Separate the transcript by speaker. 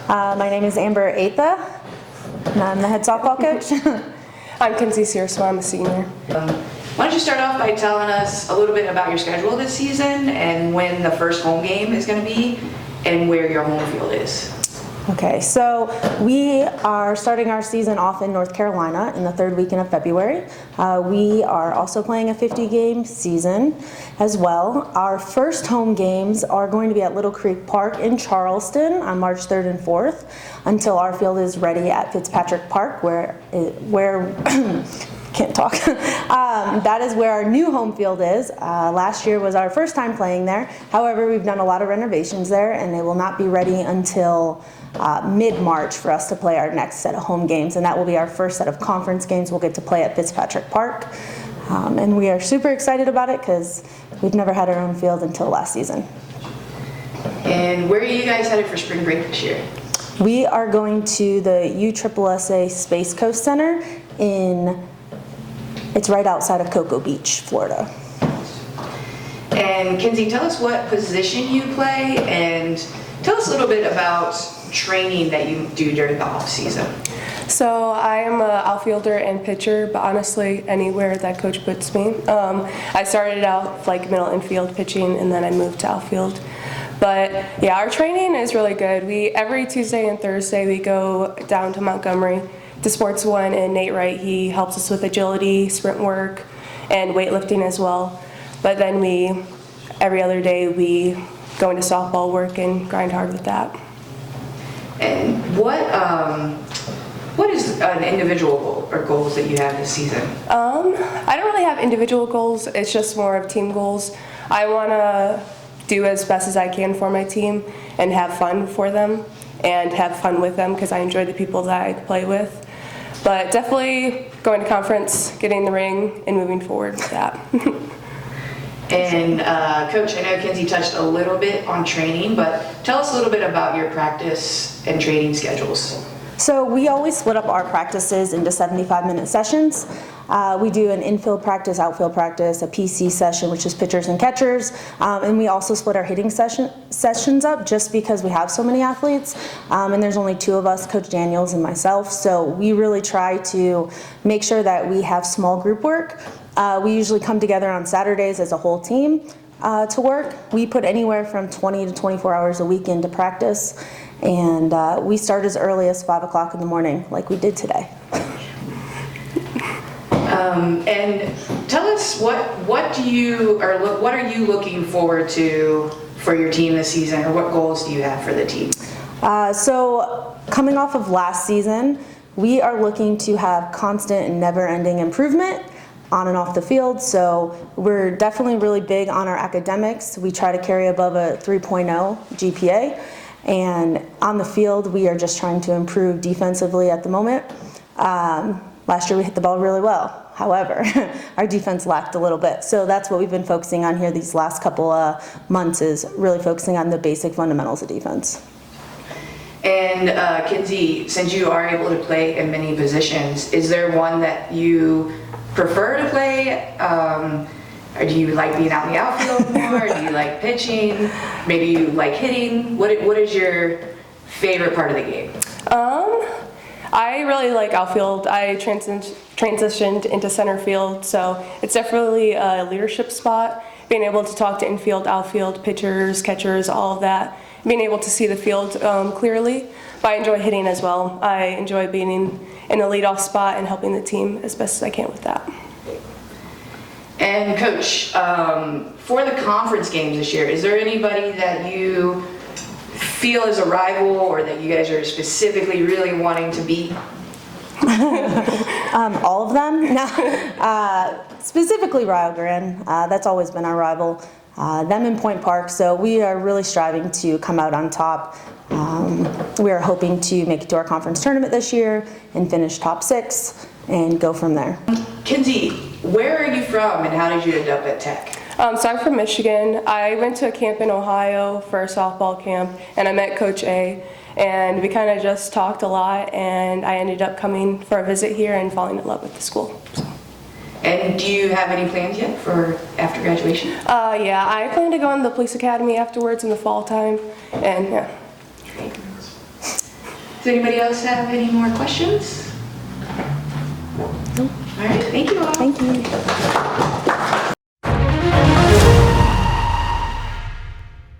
Speaker 1: My name is Amber Aitha, and I'm the head softball coach.
Speaker 2: I'm Kinsey Searso, I'm a senior.
Speaker 3: Why don't you start off by telling us a little bit about your schedule this season and when the first home game is going to be and where your home field is.
Speaker 1: Okay, so we are starting our season off in North Carolina in the third weekend of February. We are also playing a 50-game season as well. Our first home games are going to be at Little Creek Park in Charleston on March 3rd and 4th until our field is ready at Fitzpatrick Park where can't talk. That is where our new home field is. Last year was our first time playing there. However, we've done a lot of renovations there and they will not be ready until mid-March for us to play our next set of home games, and that will be our first set of conference games we'll get to play at Fitzpatrick Park. And we are super excited about it because we've never had our own field until last season.
Speaker 3: And where are you guys headed for spring break this year?
Speaker 1: We are going to the USSSA Space Coast Center it's right outside of Cocoa Beach, Florida.
Speaker 3: And Kinsey, tell us what position you play and tell us a little bit about training that you do during the off season.
Speaker 2: So I am an outfielder and pitcher, but honestly anywhere that coach puts me. I started out like middle infield pitching and then I moved to outfield. But yeah, our training is really good. Every Tuesday and Thursday we go down to Montgomery to Sports One, and Nate Wright, he helps us with agility, sprint work, and weightlifting as well. But then every other day we go into softball work and grind hard with that.
Speaker 3: And what is an individual goal or goals that you have this season?
Speaker 2: I don't really have individual goals. It's just more of team goals. I want to do as best as I can for my team and have fun for them and have fun with them because I enjoy the people that I play with. But definitely going to conference, getting in the ring, and moving forward with that.
Speaker 3: And Coach, I know Kinsey touched a little bit on training, but tell us a little bit about your practice and training schedules.
Speaker 1: So we always split up our practices into 75-minute sessions. We do an infield practice, outfield practice, a PC session, which is pitchers and catchers, and we also split our hitting sessions up just because we have so many athletes, and there's only two of us, Coach Daniels and myself, so we really try to make sure that we have small group work. We usually come together on Saturdays as a whole team to work. We put anywhere from 20 to 24 hours a week into practice, and we start as early as 5 o'clock in the morning like we did today.
Speaker 3: And tell us what are you looking forward to for your team this season, or what goals do you have for the team?
Speaker 1: So coming off of last season, we are looking to have constant and never-ending improvement on and off the field, so we're definitely really big on our academics. We try to carry above a 3.0 GPA, and on the field we are just trying to improve defensively at the moment. Last year we hit the ball really well. However, our defense lacked a little bit. So that's what we've been focusing on here these last couple months, is really focusing on the basic fundamentals of defense.
Speaker 3: And Kinsey, since you are able to play in many positions, is there one that you prefer to play? Or do you like being out in the outfield more? Do you like pitching? Maybe you like hitting? What is your favorite part of the game?
Speaker 2: I really like outfield. I transitioned into center field, so it's definitely a leadership spot. Being able to talk to infield, outfield, pitchers, catchers, all of that. Being able to see the field clearly. But I enjoy hitting as well. I enjoy being in a leadoff spot and helping the team as best as I can with that.
Speaker 3: And Coach, for the conference games this year, is there anybody that you feel is a rival or that you guys are specifically really wanting to beat?
Speaker 1: All of them? No. Specifically Rio Grande. That's always been our rival. Them in Point Park, so we are really striving to come out on top. We are hoping to make it to our conference tournament this year and finish top 6 and go from there.
Speaker 3: Kinsey, where are you from and how did you end up at Tech?
Speaker 2: So I'm from Michigan. I went to a camp in Ohio for a softball camp, and I met Coach A, and we kind of just talked a lot, and I ended up coming for a visit here and falling in love with the school. So.
Speaker 3: And do you have any plans yet for after graduation?
Speaker 2: Yeah, I plan to go in the police academy afterwards in the fall time, and yeah.
Speaker 3: Does anybody else have any more questions? All right, thank you all.
Speaker 1: Thank you.